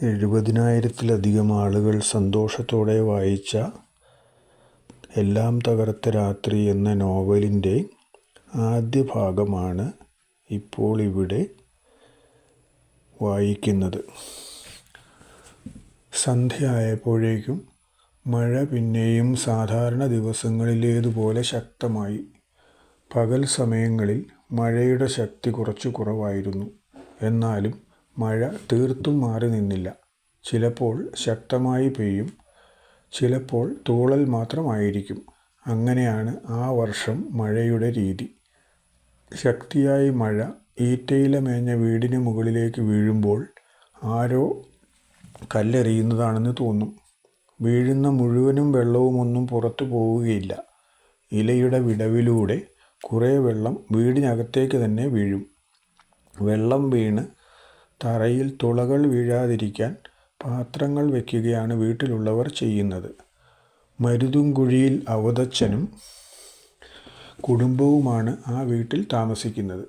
70,000-ലധികം ആളുകൾ സന്തോഷത്തോടെ വായിച്ച എല്ലാം തകർത്ത രാത്രി എന്ന നോവലിൻ്റെ ആദ്യ ഭാഗമാണ് ഇപ്പോൾ ഇവിടെ വായിക്കുന്നത്. സന്ധ്യയായപ്പോഴേക്കും മഴ പിന്നെയും സാധാരണ ദിവസങ്ങളിലേതുപോലെ ശക്തമായി. പകൽ സമയങ്ങളിൽ മഴയുടെ ശക്തി കുറച്ചു കുറവായിരുന്നു. എന്നാലും മഴ തീർത്തും മാറി നിന്നില്ല. ചിലപ്പോൾ ശക്തമായി പെയ്യും, ചിലപ്പോൾ തൂളൽ മാത്രമായിരിക്കും. അങ്ങനെയാണ് ആ വർഷം മഴയുടെ രീതി. ശക്തിയായി മഴ ഈറ്റയില മേഞ്ഞ വീടിന് മുകളിലേക്ക് വീഴുമ്പോൾ ആരോ കല്ലെറിയുന്നതാണെന്ന് തോന്നും. വീഴുന്ന മുഴുവനും വെള്ളവുമൊന്നും പുറത്തു പോവുകയില്ല. ഇലയുടെ വിടവിലൂടെ കുറേ വെള്ളം വീടിനകത്തേക്ക് തന്നെ വീഴും. വെള്ളം വീണ് തറയിൽ തുളകൾ വീഴാതിരിക്കാൻ പാത്രങ്ങൾ വയ്ക്കുകയാണ് വീട്ടിലുള്ളവർ ചെയ്യുന്നത്. മരുതുംകുഴിയിൽ അവതച്ചനും കുടുംബവുമാണ് ആ വീട്ടിൽ താമസിക്കുന്നത്.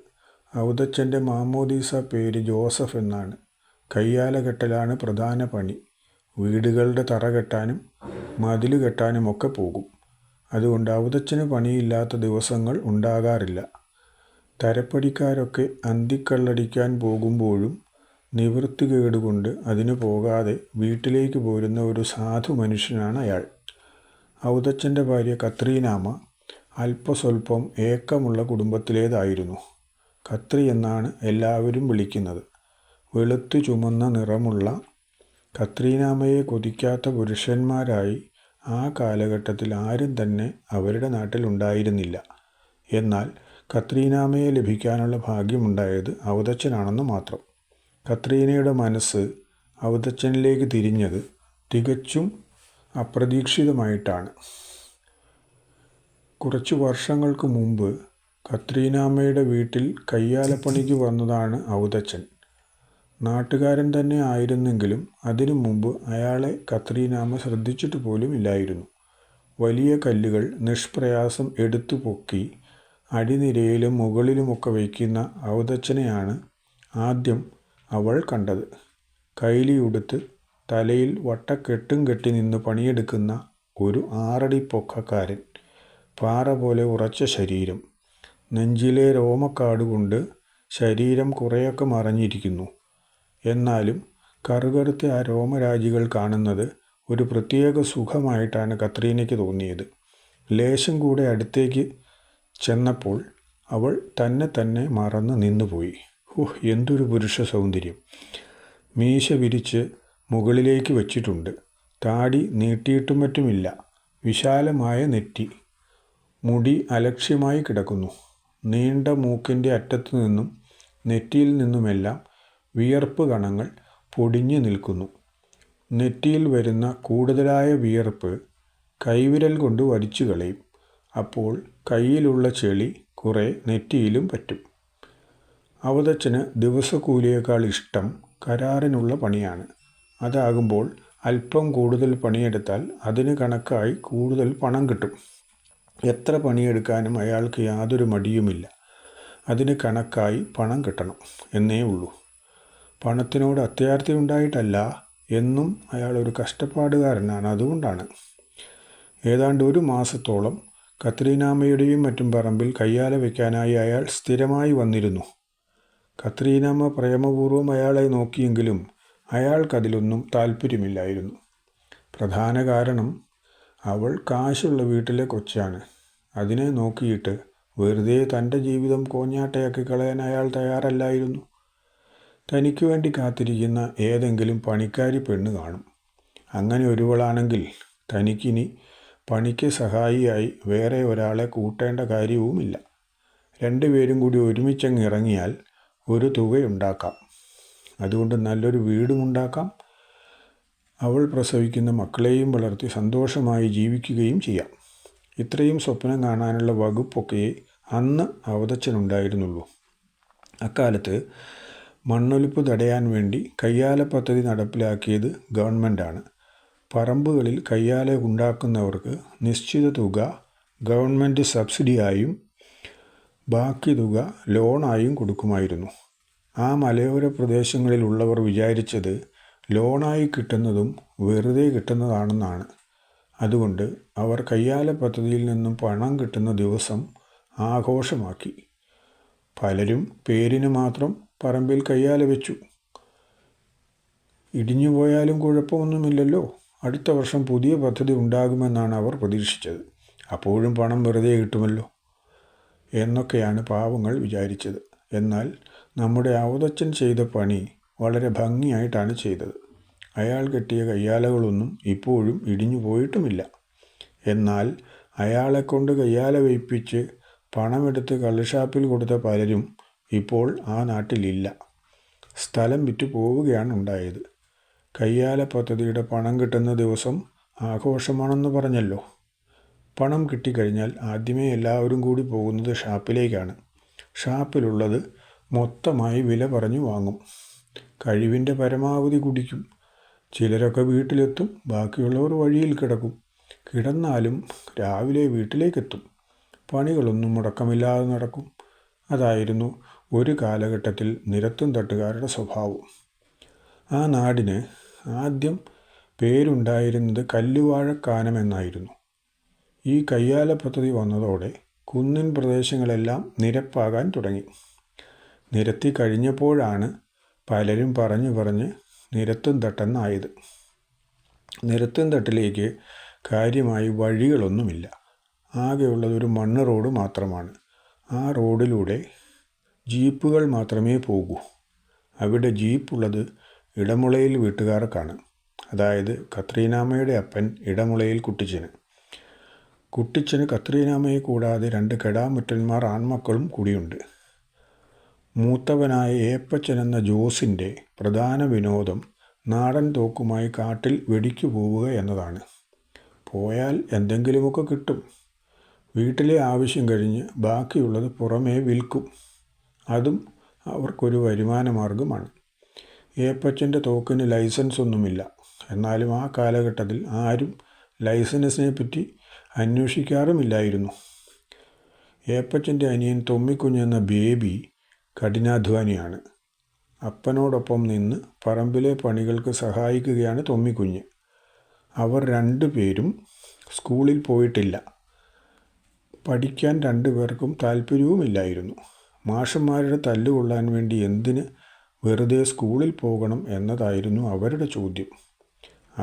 അവതച്ചൻ്റെ മാമോദീസ പേര് ജോസഫ് എന്നാണ്. കയ്യാല കെട്ടലാണ് പ്രധാന പണി. വീടുകളുടെ തറ കെട്ടാനും മതിൽ കെട്ടാനുമൊക്കെ പോകും. അതുകൊണ്ട് അവതച്ചന് പണിയില്ലാത്ത ദിവസങ്ങൾ ഉണ്ടാകാറില്ല. തരപ്പണിക്കാരൊക്കെ അന്തിക്കള്ളടിക്കാൻ പോകുമ്പോഴും നിവൃത്തികേടുകൊണ്ട് അതിന് പോകാതെ വീട്ടിലേക്ക് പോരുന്ന ഒരു സാധു മനുഷ്യനാണ് അയാൾ. അവതച്ചൻ്റെ ഭാര്യ കത്രീനാമ്മ അല്പസ്വല്പം ഏക്കമുള്ള കുടുംബത്തിലേതായിരുന്നു. കത്രി എന്നാണ് എല്ലാവരും വിളിക്കുന്നത്. വെളുത്തു ചുമന്ന നിറമുള്ള കത്രീനാമ്മയെ കൊതിക്കാത്ത പുരുഷന്മാരായി ആ കാലഘട്ടത്തിൽ ആരും തന്നെ അവരുടെ നാട്ടിലുണ്ടായിരുന്നില്ല. എന്നാൽ കത്രീനാമ്മയെ ലഭിക്കാനുള്ള ഭാഗ്യമുണ്ടായത് അവതച്ചനാണെന്ന് മാത്രം. കത്രീനയുടെ മനസ്സ് അവതച്ചനിലേക്ക് തിരിഞ്ഞത് തികച്ചും അപ്രതീക്ഷിതമായിട്ടാണ്. കുറച്ചു വർഷങ്ങൾക്ക് മുമ്പ് കത്രീനാമ്മയുടെ വീട്ടിൽ കയ്യാലപ്പണിക്ക് വന്നതാണ് അവതച്ചൻ. നാട്ടുകാരൻ തന്നെ ആയിരുന്നെങ്കിലും അതിനു മുമ്പ് അയാളെ കത്രീനാമ്മ ശ്രദ്ധിച്ചിട്ട് പോലും ഇല്ലായിരുന്നു. വലിയ കല്ലുകൾ നിഷ്പ്രയാസം എടുത്തു പൊക്കി അടിനിരയിലും മുകളിലുമൊക്കെ വയ്ക്കുന്ന അവതച്ചനെയാണ് ആദ്യം അവൾ കണ്ടത്. കൈലിയുടുത്ത് തലയിൽ വട്ടക്കെട്ടും കെട്ടി നിന്ന് പണിയെടുക്കുന്ന ഒരു 6 അടി പൊക്കക്കാരൻ. പാറ പോലെ ഉറച്ച ശരീരം. നെഞ്ചിലെ രോമക്കാടുകൊണ്ട് ശരീരം കുറേയൊക്കെ മറഞ്ഞിരിക്കുന്നു. എന്നാലും കറുകറുത്ത ആ രോമരാജികൾ കാണുന്നത് ഒരു പ്രത്യേക സുഖമായിട്ടാണ് കത്രീനയ്ക്ക് തോന്നിയത്. ലേശം കൂടെ അടുത്തേക്ക് ചെന്നപ്പോൾ അവൾ തന്നെ മറന്ന് നിന്നുപോയി. എന്തൊരു പുരുഷ സൗന്ദര്യം! മീശ വിരിച്ച് മുകളിലേക്ക് വച്ചിട്ടുണ്ട്. താടി നീട്ടിയിട്ടും മറ്റുമില്ല. വിശാലമായ നെറ്റി. മുടി അലക്ഷ്യമായി കിടക്കുന്നു. നീണ്ട മൂക്കിൻ്റെ അറ്റത്തു നിന്നും നെറ്റിയിൽ നിന്നുമെല്ലാം വിയർപ്പ് കണങ്ങൾ പൊടിഞ്ഞു നിൽക്കുന്നു. നെറ്റിയിൽ വരുന്ന കൂടുതലായ വിയർപ്പ് കൈവിരൽ കൊണ്ട് വലിച്ചു കളയും. അപ്പോൾ കയ്യിലുള്ള ചെളി കുറേ നെറ്റിയിലും പറ്റും. അവതച്ചന് ദിവസക്കൂലിയേക്കാൾ ഇഷ്ടം കരാറിനുള്ള പണിയാണ്. അതാകുമ്പോൾ അല്പം കൂടുതൽ പണിയെടുത്താൽ അതിന് കണക്കായി കൂടുതൽ പണം കിട്ടും. എത്ര പണിയെടുക്കാനും അയാൾക്ക് യാതൊരു മടിയുമില്ല. അതിന് കണക്കായി പണം കിട്ടണം എന്നേ ഉള്ളൂ. പണത്തിനോട് അത്യാർത്തി ഉണ്ടായിട്ടല്ല, എന്നും അയാൾ ഒരു കഷ്ടപ്പാടുകാരനാണ്. അതുകൊണ്ടാണ്. ഏതാണ്ട് 1 മാസത്തോളം കത്രീനാമ്മയുടെയും മറ്റും പറമ്പിൽ കയ്യാല വയ്ക്കാനായി അയാൾ സ്ഥിരമായി വന്നിരുന്നു. കത്രീനാമ്മ പ്രേമപൂർവ്വം അയാളെ നോക്കിയെങ്കിലും അയാൾക്കതിലൊന്നും താല്പര്യമില്ലായിരുന്നു. പ്രധാന കാരണം അവൾ കാശുള്ള വീട്ടിലെ കൊച്ചാണ്. അതിനെ നോക്കിയിട്ട് വെറുതെ തൻ്റെ ജീവിതം കോഞ്ഞാട്ടയാക്കി കളയാൻ അയാൾ തയ്യാറല്ലായിരുന്നു. തനിക്ക് വേണ്ടി കാത്തിരിക്കുന്ന ഏതെങ്കിലും പണിക്കാരി പെണ്ണ് കാണും. അങ്ങനെ ഒരുവളാണെങ്കിൽ തനിക്കിനി പണിക്ക് സഹായിയായി വേറെ ഒരാളെ കൂട്ടേണ്ട കാര്യവുമില്ല. 2 പേരും കൂടി ഒരുമിച്ചങ്ങ് ഇറങ്ങിയാൽ ഒരു തുകയുണ്ടാക്കാം. അതുകൊണ്ട് നല്ലൊരു വീടുമുണ്ടാക്കാം. അവൾ പ്രസവിക്കുന്ന മക്കളെയും വളർത്തി സന്തോഷമായി ജീവിക്കുകയും ചെയ്യാം. ഇത്രയും സ്വപ്നം കാണാനുള്ള വകുപ്പൊക്കെ അന്ന് അവതച്ചനുണ്ടായിരുന്നുള്ളൂ. അക്കാലത്ത് മണ്ണൊലിപ്പ് തടയാൻ വേണ്ടി കയ്യാല പദ്ധതി നടപ്പിലാക്കിയത് ഗവൺമെൻറ്റാണ്. പറമ്പുകളിൽ കയ്യാല ഉണ്ടാക്കുന്നവർക്ക് നിശ്ചിത തുക ഗവൺമെൻറ് സബ്സിഡിയായും ബാക്കി തുക ലോണായും കൊടുക്കുമായിരുന്നു. ആ മലയോര പ്രദേശങ്ങളിലുള്ളവർ വിചാരിച്ചത് ലോണായി കിട്ടുന്നതും വെറുതെ കിട്ടുന്നതാണെന്നാണ്. അതുകൊണ്ട് അവർ കയ്യാല പദ്ധതിയിൽ നിന്നും പണം കിട്ടുന്ന ദിവസം ആഘോഷമാക്കി. പലരും പേരിന് മാത്രം പറമ്പിൽ കയ്യാല വെച്ചു. ഇടിഞ്ഞു പോയാലും കുഴപ്പമൊന്നുമില്ലല്ലോ, അടുത്ത വർഷം പുതിയ പദ്ധതി ഉണ്ടാകുമെന്നാണ് അവർ പ്രതീക്ഷിച്ചത്. അപ്പോഴും പണം വെറുതെ കിട്ടുമല്ലോ എന്നൊക്കെയാണ് പാവങ്ങൾ വിചാരിച്ചത്. എന്നാൽ നമ്മുടെ അവതച്ചൻ ചെയ്ത പണി വളരെ ഭംഗിയായിട്ടാണ് ചെയ്തത്. അയാൾ കെട്ടിയ കയ്യാലകളൊന്നും ഇപ്പോഴും ഇടിഞ്ഞു പോയിട്ടുമില്ല. എന്നാൽ അയാളെക്കൊണ്ട് കയ്യാല വയ്പ്പിച്ച് പണമെടുത്ത് കള്ളുഷാപ്പിൽ കൊടുത്ത പലരും ഇപ്പോൾ ആ നാട്ടിലില്ല. സ്ഥലം വിറ്റു പോവുകയാണ് ഉണ്ടായത്. കയ്യാല പദ്ധതിയുടെ പണം കിട്ടുന്ന ദിവസം ആഘോഷമാണെന്ന് പറഞ്ഞല്ലോ. പണം കിട്ടിക്കഴിഞ്ഞാൽ ആദ്യമേ എല്ലാവരും കൂടി പോകുന്നത് ഷാപ്പിലേക്കാണ്. ഷാപ്പിലുള്ളത് മൊത്തമായി വില പറഞ്ഞു വാങ്ങും. കഴിവിൻ്റെ പരമാവധി കുടിക്കും. ചിലരൊക്കെ വീട്ടിലെത്തും, ബാക്കിയുള്ളവർ വഴിയിൽ കിടക്കും. കിടന്നാലും രാവിലെ വീട്ടിലേക്കെത്തും. പണികളൊന്നും മുടക്കമില്ലാതെ നടക്കും. അതായിരുന്നു ഒരു കാലഘട്ടത്തിൽ നിരത്തും തട്ടുകാരുടെ സ്വഭാവം. ആ നാടിന് ആദ്യം പേരുണ്ടായിരുന്നത് കല്ലുവാഴക്കാനം എന്നായിരുന്നു. ഈ കയ്യാല പദ്ധതി വന്നതോടെ കുന്നിൻ പ്രദേശങ്ങളെല്ലാം നിരപ്പാകാൻ തുടങ്ങി. നിരത്തി കഴിഞ്ഞപ്പോഴാണ് പലരും പറഞ്ഞു പറഞ്ഞ് നിരത്തും തട്ടെന്നായത്. നിരത്തും തട്ടിലേക്ക് കാര്യമായി വഴികളൊന്നുമില്ല. ആകെയുള്ളതൊരു മണ്ണ് റോഡ് മാത്രമാണ്. ആ റോഡിലൂടെ ജീപ്പുകൾ മാത്രമേ പോകൂ. അവിടെ ജീപ്പുള്ളത് ഇടമുളയിൽ വീട്ടുകാർക്കാണ്. അതായത് കത്രീനാമ്മയുടെ അപ്പൻ ഇടമുളയിൽ കുട്ടിച്ചന്. കുട്ടിച്ചന് കത്രീനാമ്മയെ കൂടാതെ 2 കെടാമുറ്റന്മാർ ആൺമക്കളും കൂടിയുണ്ട്. മൂത്തവനായ ഏപ്പച്ചൻ എന്ന ജോസിൻ്റെ പ്രധാന വിനോദം നാടൻ തോക്കുമായി കാട്ടിൽ വെടിക്കു പോവുക എന്നതാണ്. പോയാൽ എന്തെങ്കിലുമൊക്കെ കിട്ടും. വീട്ടിലെ ആവശ്യം കഴിഞ്ഞ് ബാക്കിയുള്ളത് പുറമേ വിൽക്കും. അതും അവർക്കൊരു വരുമാന മാർഗമാണ്. ഏപ്പച്ചൻ്റെ തോക്കിന് ലൈസൻസ് ഒന്നുമില്ല. എന്നാലും ആ കാലഘട്ടത്തിൽ ആരും ലൈസൻസിനെ പറ്റി അന്വേഷിക്കാറുമില്ലായിരുന്നു. ഏപ്പച്ചൻ്റെ അനിയൻ തൊമ്മിക്കുഞ്ഞെന്ന ബേബി കഠിനാധ്വാനിയാണ്. അപ്പനോടൊപ്പം നിന്ന് പറമ്പിലെ പണികൾക്ക് സഹായിക്കുകയാണ് തൊമ്മിക്കുഞ്ഞ്. അവർ 2 പേരും സ്കൂളിൽ പോയിട്ടില്ല. പഠിക്കാൻ 2 പേർക്കും താല്പര്യവുമില്ലായിരുന്നു. മാഷന്മാരുടെ തല്ലുകൊള്ളാൻ വേണ്ടി എന്തിന് വെറുതെ സ്കൂളിൽ പോകണം എന്നതായിരുന്നു അവരുടെ ചോദ്യം.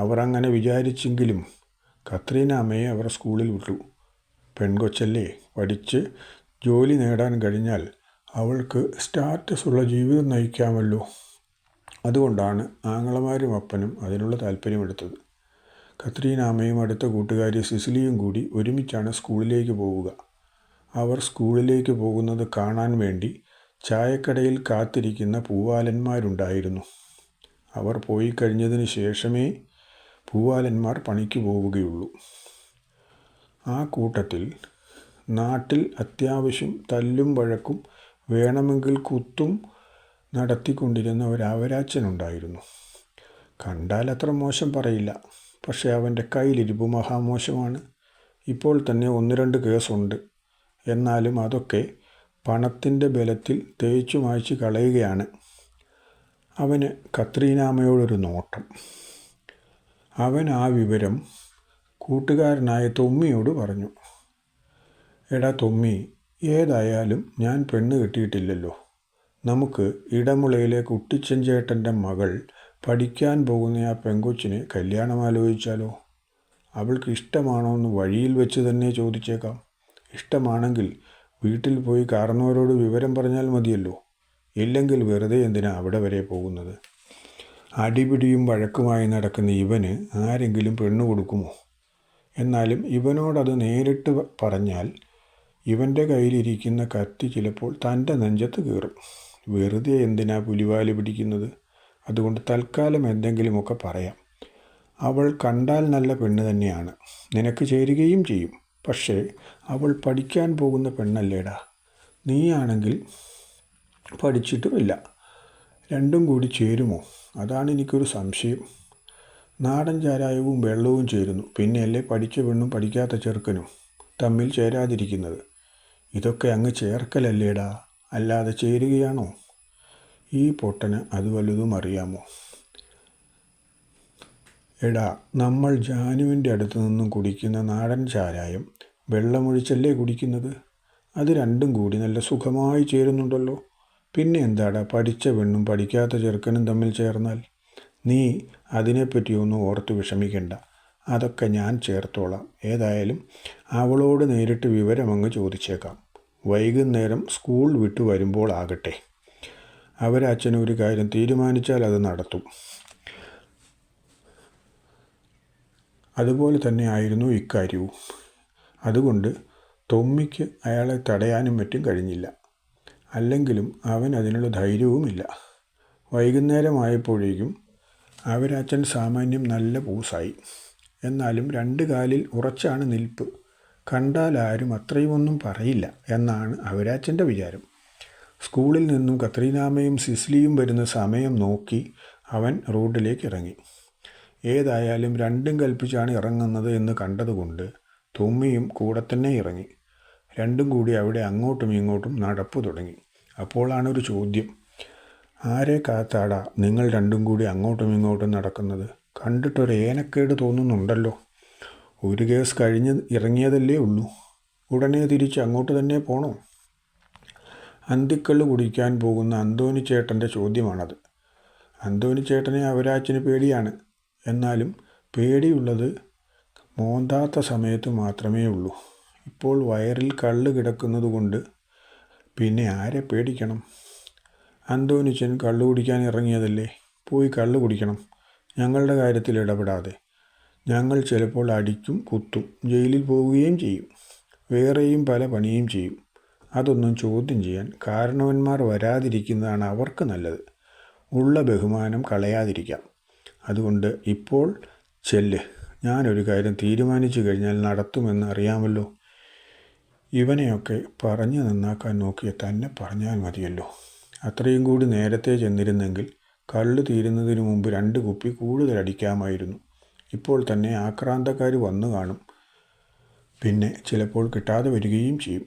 അവർ അങ്ങനെ വിചാരിച്ചെങ്കിലും കത്രീനാമ്മയെ അവർ സ്കൂളിൽ വിട്ടു. പെൺകൊച്ചല്ലേ, പഠിച്ച് ജോലി നേടാൻ കഴിഞ്ഞാൽ അവൾക്ക് സ്റ്റാറ്റസുള്ള ജീവിതം നയിക്കാമല്ലോ. അതുകൊണ്ടാണ് ആങ്ങളമാരും അപ്പനും അതിനുള്ള താല്പര്യമെടുത്തത്. കത്രീനാമ്മയും അടുത്ത കൂട്ടുകാരി സിസിലിയും കൂടി ഒരുമിച്ചാണ് സ്കൂളിലേക്ക് പോവുക. അവർ സ്കൂളിലേക്ക് പോകുന്നത് കാണാൻ വേണ്ടി ചായക്കടയിൽ കാത്തിരിക്കുന്ന പൂവാലന്മാരുണ്ടായിരുന്നു. അവർ പോയി കഴിഞ്ഞതിന് ശേഷമേ പൂവാലന്മാർ പണിക്ക് പോവുകയുള്ളൂ. ആ കൂട്ടത്തിൽ നാട്ടിൽ അത്യാവശ്യം തല്ലും വഴക്കും വേണമെങ്കിൽ കുത്തും നടത്തിക്കൊണ്ടിരുന്ന ഒരവരാച്ചനുണ്ടായിരുന്നു. കണ്ടാൽ അത്ര മോശം പറയില്ല. പക്ഷേ അവൻ്റെ കയ്യിലിരിപ്പ് മഹാമോശമാണ്. ഇപ്പോൾ തന്നെ 1-2 കേസുണ്ട്. എന്നാലും അതൊക്കെ പണത്തിൻ്റെ ബലത്തിൽ തേച്ചു മായ്ച്ച് കളയുകയാണ്. അവന് കത്രീനാമ്മയോടൊരു നോട്ടം. അവൻ ആ വിവരം കൂട്ടുകാരനായ തൊമ്മിയോട് പറഞ്ഞു. എടാ തൊമ്മി, ഏതായാലും ഞാൻ പെണ്ണ് കെട്ടിയിട്ടില്ലല്ലോ. നമുക്ക് ഇടമുളയിലെ കുട്ടിച്ചൻ ചേട്ടൻ്റെ മകൾ പഠിക്കാൻ പോകുന്ന ആ പെങ്കൊച്ചിനെ കല്യാണം ആലോചിച്ചാലോ? അവൾക്ക് ഇഷ്ടമാണോ എന്ന് വഴിയിൽ വെച്ച് തന്നെ ചോദിച്ചേക്കാം. ഇഷ്ടമാണെങ്കിൽ വീട്ടിൽ പോയി കാരണവരോട് വിവരം പറഞ്ഞാൽ മതിയല്ലോ. ഇല്ലെങ്കിൽ വെറുതെ എന്തിനാ അവിടെ വരെ പോകുന്നത്? അടിപിടിയും വഴക്കുമായി നടക്കുന്ന ഇവന് ആരെങ്കിലും പെണ്ണ് കൊടുക്കുമോ? എന്നാലും ഇവനോടത് നേരിട്ട് പറഞ്ഞാൽ ഇവൻ്റെ കയ്യിലിരിക്കുന്ന കത്തി ചിലപ്പോൾ തൻ്റെ നെഞ്ചത്ത് കയറും. വെറുതെ എന്തിനാ പുലിവാല് പിടിക്കുന്നത്? അതുകൊണ്ട് തൽക്കാലം എന്തെങ്കിലുമൊക്കെ പറയാം. അവൾ കണ്ടാൽ നല്ല പെണ്ണ് തന്നെയാണ്, നിനക്ക് ചേരുകയും ചെയ്യും. പക്ഷേ അവൾ പഠിക്കാൻ പോകുന്ന പെണ്ണല്ലേടാ. നീയാണെങ്കിൽ പഠിച്ചിട്ടുമില്ല. രണ്ടും കൂടി ചേരുമോ? അതാണ് എനിക്കൊരു സംശയം. നാടൻ ചാരായവും വെള്ളവും ചേരുന്നു, പിന്നെയല്ലേ പഠിച്ച പെണ്ണും പഠിക്കാത്ത ചെറുക്കനും തമ്മിൽ ചേരാതിരിക്കുന്നത്. ഇതൊക്കെ അങ്ങ് ചേർക്കലല്ലേടാ, അല്ലാതെ ചേരുകയാണോ? ഈ പൊട്ടന് അത് വലുതും അറിയാമോ? എടാ, നമ്മൾ ജാനുവിൻ്റെ അടുത്ത് നിന്നും കുടിക്കുന്ന നാടൻ ചാരായം വെള്ളമൊഴിച്ചല്ലേ കുടിക്കുന്നത്? അത് രണ്ടും കൂടി നല്ല സുഖമായി ചേരുന്നുണ്ടല്ലോ. പിന്നെ എന്താടാ പഠിച്ച പെണ്ണും പഠിക്കാത്ത ചെറുക്കനും തമ്മിൽ ചേർന്നാൽ? നീ അതിനെപ്പറ്റിയൊന്നും ഓർത്ത് വിഷമിക്കണ്ട, അതൊക്കെ ഞാൻ ചേർത്തോളാം. ഏതായാലും അവളോട് നേരിട്ട് വിവരമങ്ങ് ചോദിച്ചേക്കാം. വൈകുന്നേരം സ്കൂൾ വിട്ടു വരുമ്പോൾ ആകട്ടെ. അവരച്ഛൻ ഒരു കാര്യം തീരുമാനിച്ചാൽ അത് നടത്തും. അതുപോലെ തന്നെ ആയിരുന്നു ഇക്കാര്യവും. അതുകൊണ്ട് തൊമ്മിക്ക് അയാളെ തടയാനും മറ്റും കഴിഞ്ഞില്ല. അല്ലെങ്കിലും അവൻ അതിനുള്ള ധൈര്യവുമില്ല. വൈകുന്നേരമായപ്പോഴേക്കും അവരച്ഛൻ സാമാന്യം നല്ല പൂസായി. എന്നാലും രണ്ട് കാലിൽ ഉറച്ചാണ് നിൽപ്പ്. കണ്ടാൽ ആരും അത്രയുമൊന്നും പറയില്ല എന്നാണ് അവരച്ഛൻ്റെ വിചാരം. സ്കൂളിൽ നിന്നും കത്രീനാമ്മയും സിസ്ലിയും വരുന്ന സമയം നോക്കി അവൻ റോഡിലേക്ക് ഇറങ്ങി. ഏതായാലും രണ്ടും കൽപ്പിച്ചാണ് ഇറങ്ങുന്നത് എന്ന് കണ്ടതുകൊണ്ട് തൊമ്മിയും കൂടെ തന്നെ ഇറങ്ങി. രണ്ടും കൂടി അവിടെ അങ്ങോട്ടും ഇങ്ങോട്ടും നടപ്പ് തുടങ്ങി. അപ്പോഴാണൊരു ചോദ്യം. ആരെ കാത്താടാ നിങ്ങൾ രണ്ടും കൂടി അങ്ങോട്ടും ഇങ്ങോട്ടും നടക്കുന്നത്? കണ്ടിട്ടൊരു ഏനക്കേട് തോന്നുന്നുണ്ടല്ലോ. ഒരു കേസ് കഴിഞ്ഞ് ഇറങ്ങിയതല്ലേ ഉള്ളൂ, ഉടനെ തിരിച്ച് അങ്ങോട്ട് തന്നെ പോണോ? അന്തിക്കള്ള് കുടിക്കാൻ പോകുന്ന അന്തോണിച്ചേട്ടൻ്റെ ചോദ്യമാണത്. അന്തോണിച്ചേട്ടനെ അവരാച്ചന് പേടിയാണ്. എന്നാലും പേടിയുള്ളത് മോന്താത്ത സമയത്ത് മാത്രമേ ഉള്ളൂ. ഇപ്പോൾ വയറിൽ കള്ള് കിടക്കുന്നത് കൊണ്ട് പിന്നെ ആരെ പേടിക്കണം? അന്തോണിച്ചൻ കള്ളു കുടിക്കാൻ ഇറങ്ങിയതല്ലേ, പോയി കള്ളു കുടിക്കണം. ഞങ്ങളുടെ കാര്യത്തിൽ ഇടപെടാതെ. ഞങ്ങൾ ചിലപ്പോൾ അടിക്കും, കുത്തും, ജയിലിൽ പോവുകയും ചെയ്യും. വേറെയും പല പണിയും ചെയ്യും. അതൊന്നും ചോദ്യം ചെയ്യാൻ കാരണവന്മാർ വരാതിരിക്കുന്നതാണ് അവർക്ക് നല്ലത്. ഉള്ള ബഹുമാനം കളയാതിരിക്കാം. അതുകൊണ്ട് ഇപ്പോൾ ചെല്ല്. ഞാനൊരു കാര്യം തീരുമാനിച്ചു കഴിഞ്ഞാൽ നടത്തുമെന്ന് അറിയാമല്ലോ. ഇവനെയൊക്കെ പറഞ്ഞു നന്നാക്കാൻ നോക്കിയ തന്നെ പറഞ്ഞാൽ മതിയല്ലോ. അത്രയും കൂടി നേരത്തെ ചെന്നിരുന്നെങ്കിൽ കള്ള് തീരുന്നതിന് മുമ്പ് 2 കുപ്പി കൂടുതൽ അടിക്കാമായിരുന്നു. ഇപ്പോൾ തന്നെ ആക്രാന്തക്കാർ വന്നു കാണും. പിന്നെ ചിലപ്പോൾ കിട്ടാതെ വരികയും ചെയ്യും.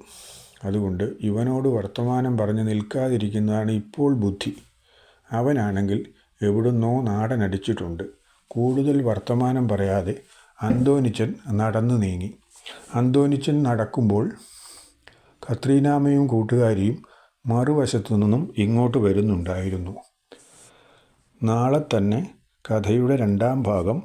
അതുകൊണ്ട് ഇവനോട് വർത്തമാനം പറഞ്ഞ് നിൽക്കാതിരിക്കുന്നതാണ് ഇപ്പോൾ ബുദ്ധി. അവനാണെങ്കിൽ എവിടുന്നോ നാടനടിച്ചിട്ടുണ്ട്. കൂടുതൽ വർത്തമാനം പറയാതെ അന്തോണിച്ചൻ നടന്നു നീങ്ങി. അന്തോണിച്ചൻ നടക്കുമ്പോൾ കത്രീനാമ്മയും കൂട്ടുകാരിയും മറുവശത്തു നിന്നും ഇങ്ങോട്ട് വരുന്നുണ്ടായിരുന്നു. നാളെ തന്നെ കഥയുടെ 2ാം ഭാഗം